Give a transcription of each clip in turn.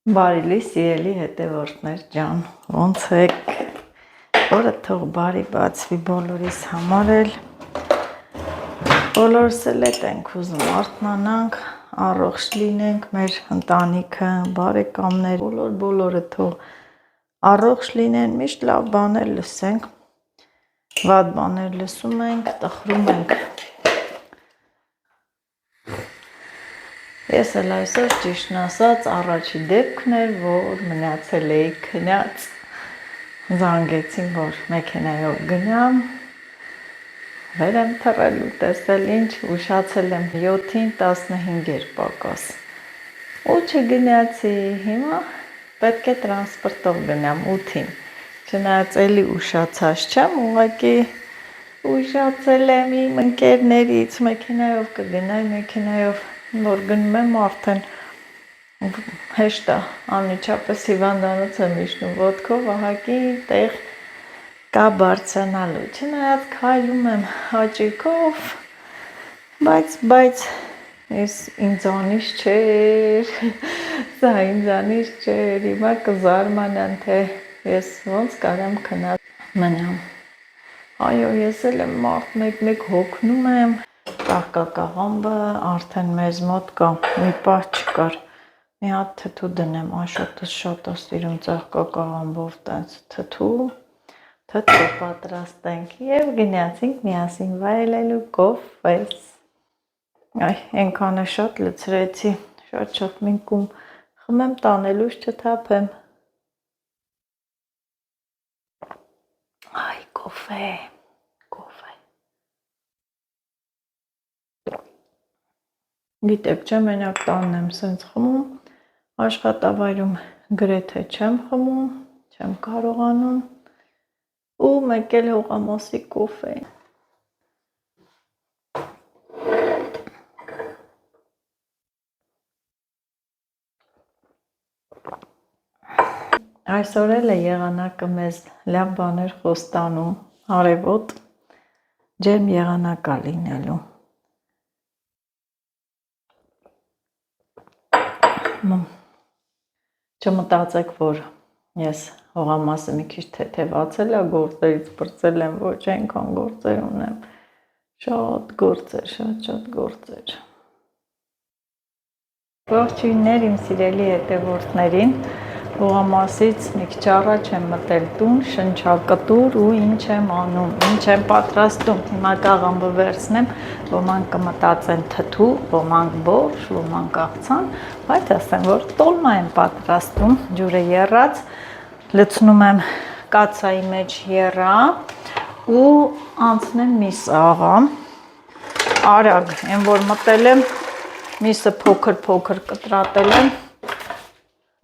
Բարի սիրելի հետևորդներ ջան, ոնց եք, որը թող բարի բացվի բոլորիս համար էլ, բոլորս էլ ենք ուզում արթնանանք, առողջ լինենք, մեր ընտանիքը, բարեկամներ, բոլորը թող առողջ լինեն, միշտ լավ բաներ լսենք, վատ բաներ լսում ենք, տխրում ենք։ Ես էլ այսօր ճիշտն ասած առաջի դեպքն էր, որ մնացել էի քնած, զանգեցին, որ մեքենայով գնամ, վեր եմ թռել ու տեսել ինչ, ուշացել եմ 7-ին 15 պակաս, ու չգնացի, հիմա պետք է տրանսպորտով գնամ 8-ին, չնայած էլի ուշացած չեմ, ուղղակի ուշացել եմ իմ ընկերներից, մեքենայով կգնայի, մեքենայով որ գնում եմ արդեն հեշտ է, անմիջապես հիվանդանոց եմ իջնում ոտքով, ահագի տեղ կա բարձրանալու, չնայած քայլում եմ հաճիկով, բայց ես ինձանից չէր, սա ինձանից չէր, հիմա կզարմանան, թե ես ոնց կարամ քնած մնամ, այո, ես էլ եմ մարդ մեկ հոգնում եմ, Կահկակաղամբը արդեն մեզ մոտ կա, մի պահ չկար, մի հատ թթու դնեմ, Աշոտս շատ է սիրում ծաղկակաղամբով տենց թթու պատրաստենք և գնացինք միասին վայելելու կոֆես, այ ենքանը շատ լցրեցի, շատ մինքում խմեմ տանելուց չթափեմ, այ կոֆե, Գիտեք, չէ մենակ տանն եմ սենց խմում, աշխատավայրում գրեթե չեմ խմում, չեմ կարողանում ու մեկ էլ հողամասի կոֆե։ Այսօր էլ է եղանակը մեզ լավ բաներ խոստանում, արևոտ, ջերմ եղանակ է լինելու։ Չմտածեք, որ ես հողամասը մի քիչ թեթևացել է, գործերից բրծել եմ, ոչ այնքան գործեր ունեմ, շատ գործեր։ Ողջույններ իմ սիրելի հետևորդներին, հողամասից մի քիչ առաջ եմ մտել տուն, շնչակտուր ու ինչ եմ անում, ինչ եմ պատրաստում, հիմա կաղամբը վերցնեմ, ոմանք կմտածեն թթու, ոմանք բորշ, ոմանք աղցան, բայց ասեմ, որ տոլմա եմ պատրաստում, ջուրը եռած, լցնում եմ կացայի մեջ եռա ու անցնեմ միս աղա, արագ, այն որ մտել եմ, միսը փոքր կտրատել եմ,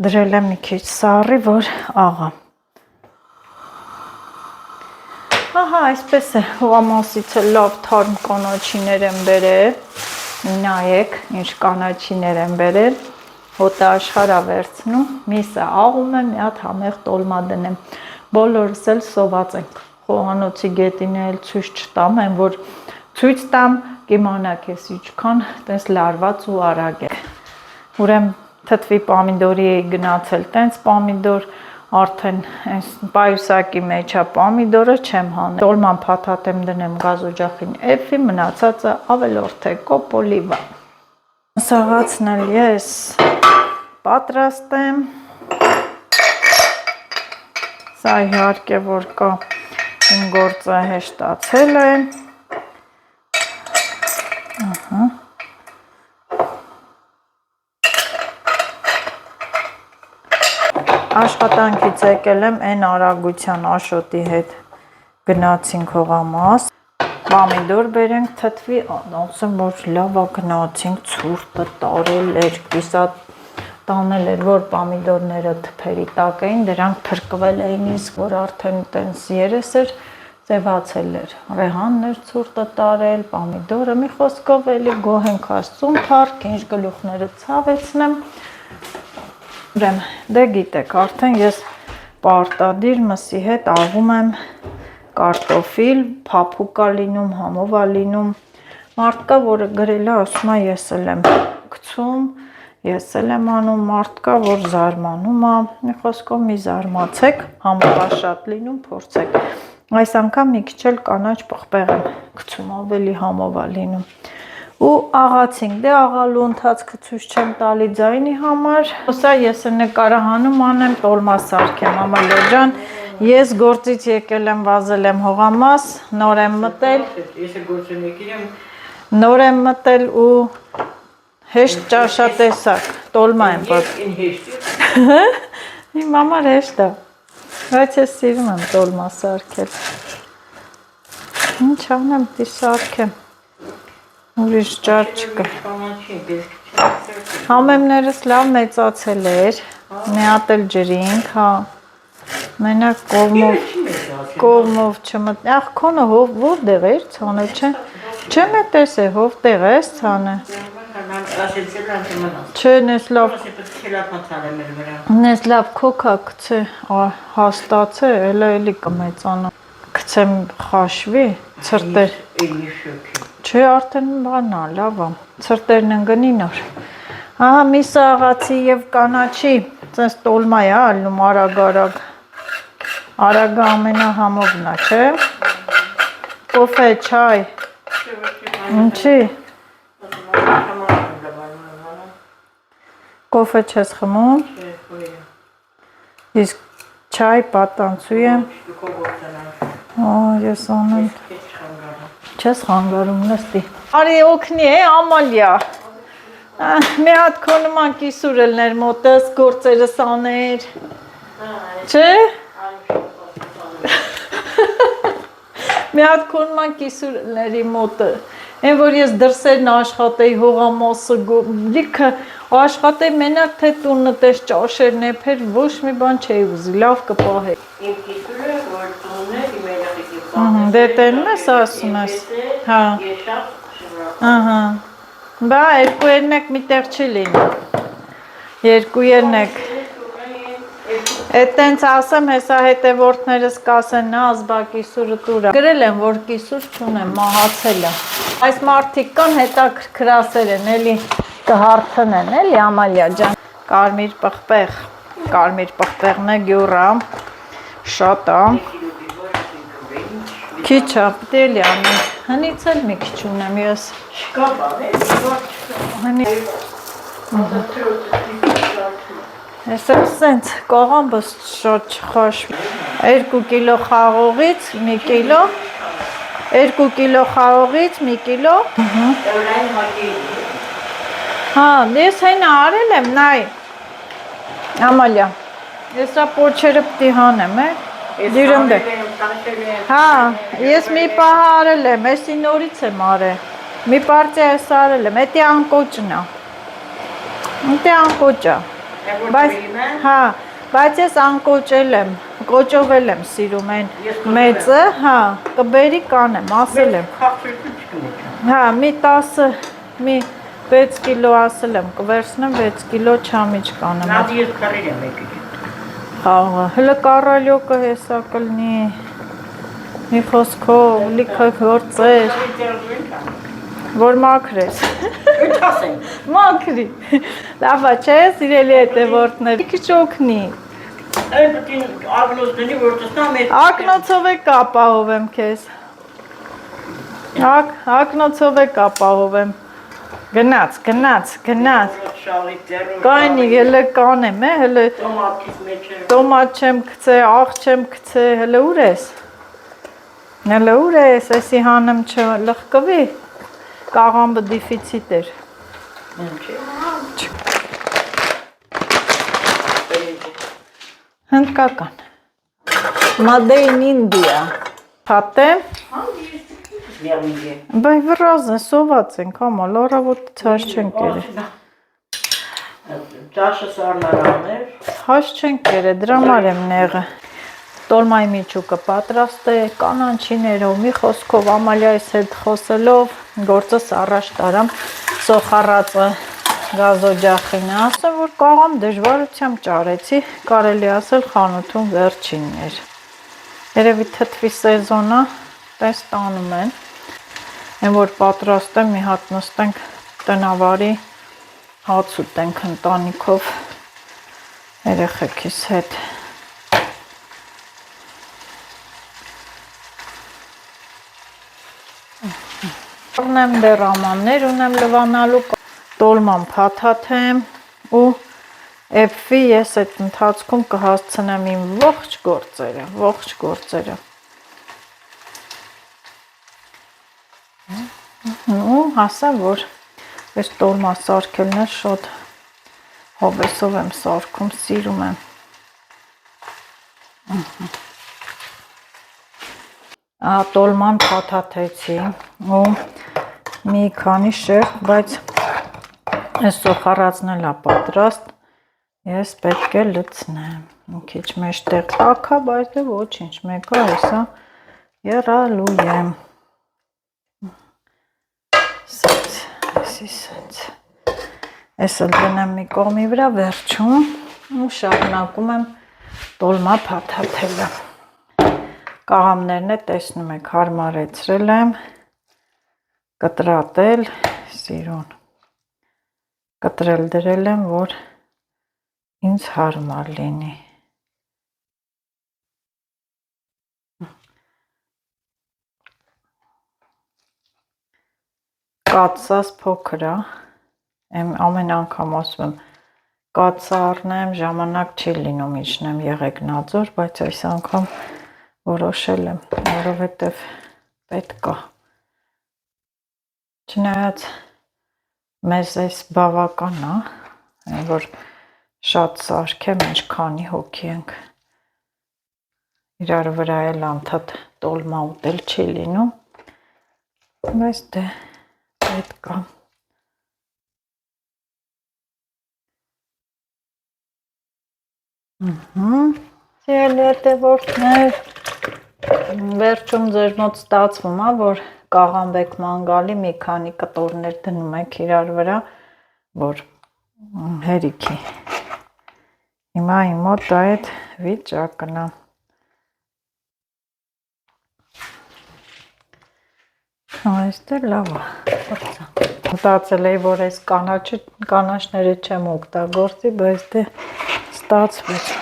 դրել եմ մի քիչ սառի, որ աղա։ Ահա, այսպես է, հողամասից լավ թարմ կանաչիներ եմ բերել, նայեք, ինչ կանաչիներ եմ բերել, հոտը աշխարհ է վերցնում, միսը աղում եմ, մի հատ համեղ տոլմա դնեմ, բոլորս էլ սոված ենք, խոհանոցի գետին էլ ցույց չտամ, այն որ ցույց տամ, կիմանաք ես ինչքան տես լարված ու արագ է, ուրեմն թթվի պամիդորի էի գնացել, տենց պամիդոր, արդեն պայուսակի մեջ է պամիդորը չեմ հանել, տոլման փաթաթեմ դնեմ գազօջախին էֆի, մնացածը ավելորդ է, կոպոլիվա։ Սաղացն էլ ես պատրաստեմ, սա իհարկե որ կա իմ գործը հեշտացել է, Աշխատանքից եկել եմ այն արագության Աշոտի հետ գնացինք հողամաս, պամիդոր բերենք թթվի, ասեմ որ լավ գնացինք ցուրտը տարել էր, կիսատ տանել էր, որ պամիդորները թփերի տակ էին, դրանք փրկվել էին, իսկ որ արդեն տենց երես էր, ձևացել էր, ռեհանն էր ցուրտը տարել, պամիդորը, մի խոսքով էլի գոհ ենք Աստծուն, թարք, ինչ գլուխները ցավեցնեմ, ուրեմն, դե գիտեք, արդեն ես պարտադիր մսի հետ աղում եմ կարտոֆիլ, փափուկ է լինում, համով է լինում, մարդկա, որը գրել է, ասում է ես էլ եմ գցում, ես էլ եմ անում, մարդ կա, որ զարմանում է, մի խոսքով մի զարմացեք, համովա շատ լինում, փորձեք։ Այս անգամ մի քիչ էլ կանաչ պղպեղ եմ գցում, ավելի համովա լինում։ Ու աղացինք, դե աղալու ընթացքը ցույց չեմ տալի ձայնի համար։ Հոսա ես նկարահանում անեմ, տոլմա սարքեմ, Ամալիա ջան, ես գործից եկել եմ, վազել եմ հողամաս, նոր եմ մտել։ Ես գործում եկել եմ։ Նոր եմ մտել ու հեշտ ճաշատեսակ, տոլմա եմ պատրաստում։ Իմ համար հեշտ է, բայց ես սիրում եմ տոլմա սարքել։ Ինչ անեմ, դի սարքեմ։ Ուրիշ ճար չկա։ Համեմներս լավ մեծացել էր, մի հատ էլ ջրինք, հա, մենակ կողմով չմտ, ախ քոնը որտեղ էր ցանը, չեմ էտես է, հովտեղ ես ցանը։ Չէ, նես լավ քոքա գցե, հաստացե, էլի կմեծանա, գցեմ խաշվի, ցրտեր։ Չէ, արդեն բանա, լավ է, ցրտերն ընկնի նոր։ Ահա միս աղացի և կանաչի, ծենց տոլմա է ալնում արագ, արագը ամենահամովն է, չէ, կոֆե, չայ, ինչի, կոֆե չես խմում, իսկ չայ պատանցու եմ, ես անեմ, չես խանգարում նստի։ Արի օգնի է Ամալիա, մի հատ քո նման կիսուր ելներ մոտս, գործերս աներ, չէ։ Մի հատ քո նման կիսուր ելների մոտը, են որ ես դրսերն աշխատեի հողամասը, լիքը աշխատեի մենակ թե տունը տես ճաշեր նեփեր, ոչ մի բան չէի ուզի, լավ կպահեի։ Իմ կիսուրը, որ տունն է, իմ երեխեքի Դե տենում ես ասում ես, հա, ես շատ ահա, բա երկու երնեք միտեղ չի լինի, երկու երնեք, էդ տենց ասեմ, հեսա հետևորդներս կասեն, նա ազբա կիսուրը տուրա, գրել եմ, որ կիսուր չունեմ, մահացել է, այս մարդիկ կան հետաքրքրասեր են, էլի կհարթնեն, էլի Ամալիա ջան, կարմիր պղպեղն է գյուրա, շատ է, քիչ է, պիտի էլի անեմ, հնից էլ մի քիչ ունեմ ես, ես էլ սենց կողամբս շատ չխաշվի, 2 կիլո խաղողից 1 կիլո, 2 կիլո խաղողից 1 կիլո, հա, ես հենա արել եմ, նայ, Ամալիա, ես რა պոչերը պտի հանեմ, դիրըմդ է, հա, ես մի պահ արել եմ, եսի նորից եմ արել, մի պարծի ես արել եմ, էտի անկոճն է, էտի անկոճ է, բայց ես անկոճել եմ, կոճովել եմ սիրում են մեծը, հա, կբերի կանեմ, ասել եմ, հա, մի 10, մի 6 կիլո ասել եմ, կվերցնեմ 6 կիլո չամիջ կանեմ, Նադի ես կարել եմ եկել, խաղը, հլը կարալյոկը հեսա կլնի, մի խոսքով, լիքը գործեր, որ մաքրես, մաքրի, լավա չէ, սիրելի հետևորդներ, քիչ օգնի, ակնոցով է կապահովեմ քեզ, ակնոցով է կապահովեմ, գնաց, կայնի, հլը կանեմ, հլը տոմատ չեմ կծե, աղ չեմ կծե, հլը ուր ես, եսի հանեմ չլխկվի, կաղամբը դիֆիցիտ էր, հնդկական, Made in India, հատեմ, բայվրազն է, սոված ենք, համալ, առավոտը ցած չենք կերը, ճաշը սարնարաններ, հաշ չենք կերը, դրամար եմ նեղը, տոլմայի միջուկը պատրաստ է, կանանչիներով, մի խոսքով, Ամալիայիս հետ խոսելով, գործս առաջ տարամ, սոխառածը գազօջախին է, ասեմ, որ կաղամ դժվարությամբ ճարեցի, կարելի ասել խանութում վերջինն էր, երևի թթվի սեզոնը, տես տանում են, են որ պատրաստ եմ, մի հատ նստենք տնավարի հաց ուտենք ընտանիքով երեխեքիս հետ։ Ունեմ դեռ ամաններ ունեմ լվանալու, տոլման փաթաթեմ ու էփվի ես այդ ընթացքում կհասցնեմ իմ ողջ գործերը։ Ու հասա, որ այս տոլմա սարքելն է շատ հովեսով եմ սարքում, սիրում եմ։ Տոլման փաթաթեցի ու մի քանի շերտ, բայց այս սոխարածն էլ է պատրաստ, ես պետք է լցնեմ, մի քիչ մեջտեղ տաք է, բայց դե ոչինչ, մեկը հեսա եռալու եմ, սենց, ես էլ դնեմ մի կողմի վրա, վերջում ու շարունակում եմ տոլմա փաթաթելը, կաղամներն է տեսնում եք հարմարեցրել եմ, կտրատել, սիրուն, կտրել դրել եմ, որ ինձ հարմար լինի։ Կաթսաս փոքր է, ամեն անգամ ասում եմ, կաթսա առնեմ, ժամանակ չի լինում իջնեմ Եղեգնաձոր, բայց այս անգամ որոշել եմ, որովհետև պետք է։ Չնայած մեզ այս բավական է, որ շատ սարքեմ, ինչքանի հոգի ենք, իրար վրա էլ անդադ տոլմա ուտել չի լինում, բայց դե պետք է։ Սիրելի հետևորդներ, վերջում ձեր մոտ ստացվում է, որ կաղամբեք մանգալի մի քանի կտորներ դնում եք իրար վրա, որ հերիքի։ Հիմա իմ մոտ այդ վիճակն է։ Այստեղ լավ է։ Մտածել էի, որ այս կանաչները չեմ օգտագործի, բայց դե ստացվեց։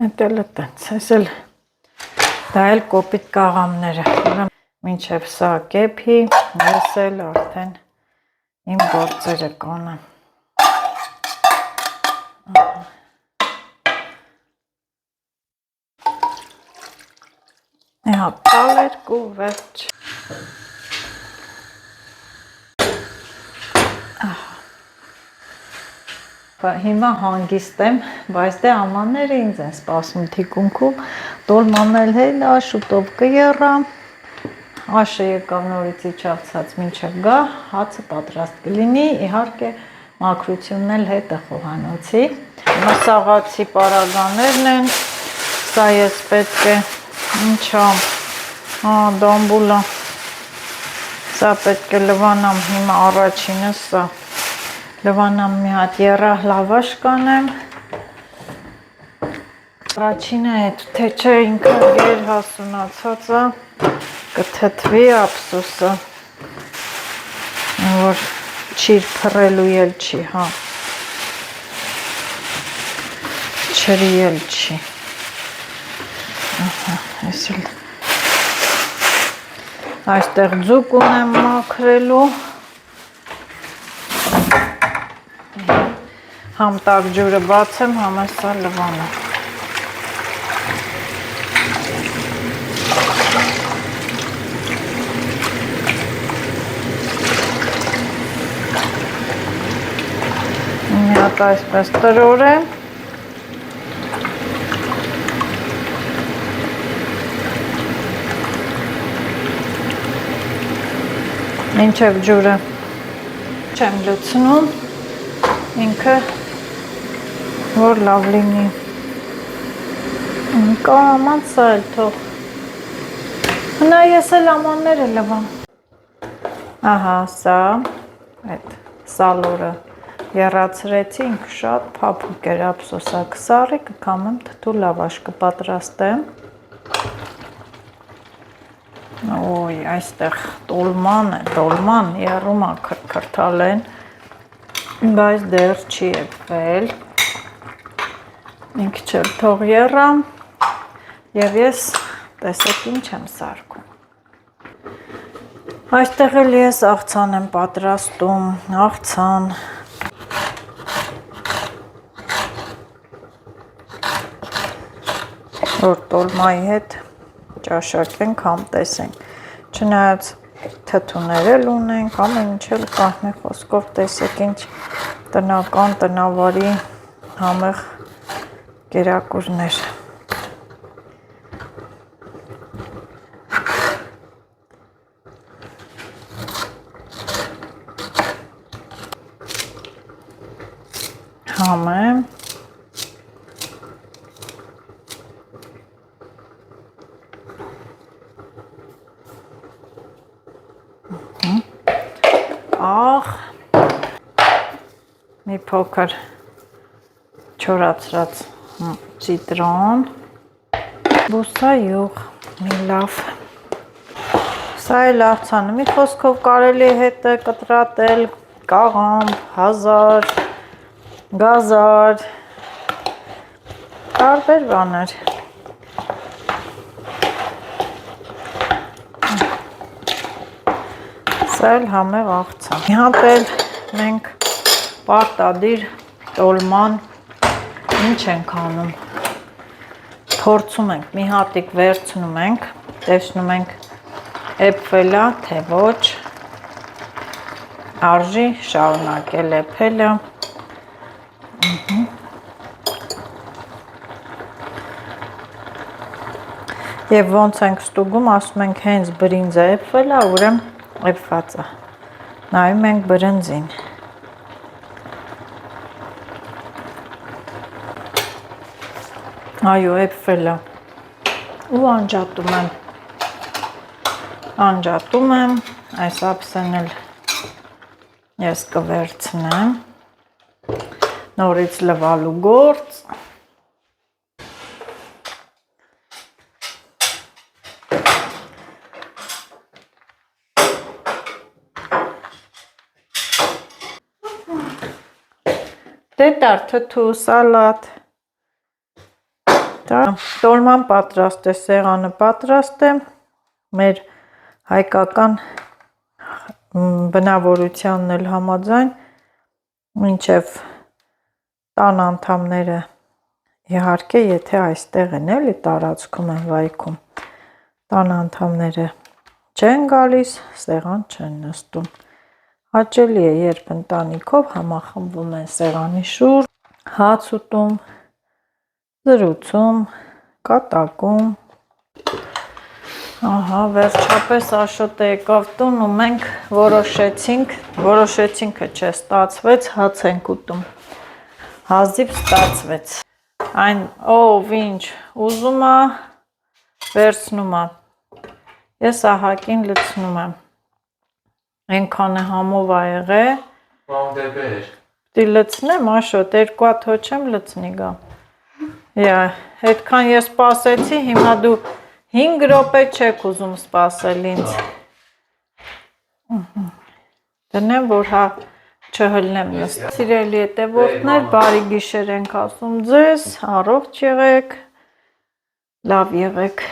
Էտել է տենց, դա էլ կոպիտ կաղամները, մինչև սա կեփի, ես էլ արդեն իմ գործերը կանեմ։ Տալերկու վերջ։ Հիմա հանգիստ եմ, բայց դե ամանները ինձ են սպասում թիկունքում, տոլման էլ հելա, շուտով կեռա, աշը եկավ նորից իջացած մինչև գա, հացը պատրաստ կլինի, իհարկե մաքրությունն էլ հետ է խոհանոցի, հիմա սաղացի պարագաներն են, սա ես պետք է, ինչա, դամբուլա, սա պետք է լվանամ, հիմա առաջինը սա, լվանամ մի հատ եռահ լավաշ կանեմ, առաջինը էդ, թե չէ ինքը գեր հասունացած է, կթթվի ափսոսը, որ չիր փռելու էլ չի, հա, չրի էլ չի, ես էլ այստեղ ձուկ ունեմ մաքրելու, համ տաք ջուրը բացեմ, համ սա լվանամ։ Մի հատ այսպես տրորեմ։ Մինչև ջուրը չեմ լցնում, ինքը որ լավ լինի։ Կարաման սա էլ թող։ Հնա ես էլ ամանները լվամ։ Ահա, սա սալորը եռացրեցի, ինքը շատ փափուկ էր, ափսոսակ սարի, կկամեմ թթու լավաշ կպատրաստեմ։ Ոյ, այստեղ տոլման է, տոլման եռում է քրքրթալեն, բայց դեռ չի եպվել, ինքը չել թող եռամ, և ես տեսեք ինչ եմ սարքում։ Այստեղ էլ ես աղցան եմ պատրաստում, աղցան, որ տոլմայի հետ ճաշակենք, համ տեսենք, չնայած թթուներ էլ ունենք, ամեն ինչ էլ կա, մի խոսքով տեսեք ինչ տնական, տնավարի համեղ կերակուրներ։ Համեմ, աղ, մի փոքր չորացրած ցիտրոն, բուսա յուղ, մի լավ, սա էլ աղցանը, մի խոսքով կարելի է հետը կտրատել, կաղամբ, հազար, գազար, տարբեր բաներ։ Սա էլ համեղ աղցան։ Մի հատ էլ մենք պարտադիր տոլման ինչ ենք անում, փորձում ենք, մի հատիկ վերցնում ենք, տեսնում ենք էպվել է, թե ոչ, արժի շարունակել էպելը, և ոնց ենք ստուգում, ասում ենք հենց բրինձը էպվել է, ուրեմն էպված է, նայում ենք բրնձին։ Այո, էպվել է, ու անջատում եմ, այս ափսեն էլ ես կվերցնեմ, նորից լվալու գործ, դետար, թթու, սալատ, տոլման պատրաստ է, սեղանը պատրաստ է, մեր հայկական բնավորությանն էլ համաձայն, մինչև տան անդամները իհարկե, եթե այստեղ են էլի տարածքում են վայքում, տան անդամները չեն գալիս, սեղան չեն նստում։ Հաճելի է, երբ ընտանիքով համախմբվում են սեղանի շուրջ, հաց ուտում, զրուցում, կատակում։ Ահա, վերջապես Աշոտը եկավ տուն ու մենք որոշեցինք, չէ, ստացվեց, հաց ենք ուտում, հազիվ ստացվեց, այն ով ինչ ուզում է, վերցնում է, ես ահակին լցնում եմ, ենքան է համով ա եղե, պտի լցնեմ, Աշոտ, 2 հատ հո չեմ լցնի գա, հետքան ես սպասեցի, հիմա դու 5 րոպե չեք ուզում սպասել ինձ, դնեմ, որ հա չհլնեմ նստել, սիրելի հետևորդներ, բարի գիշեր ենք ասում ձեզ, առողջ եղեք, լավ եղեք։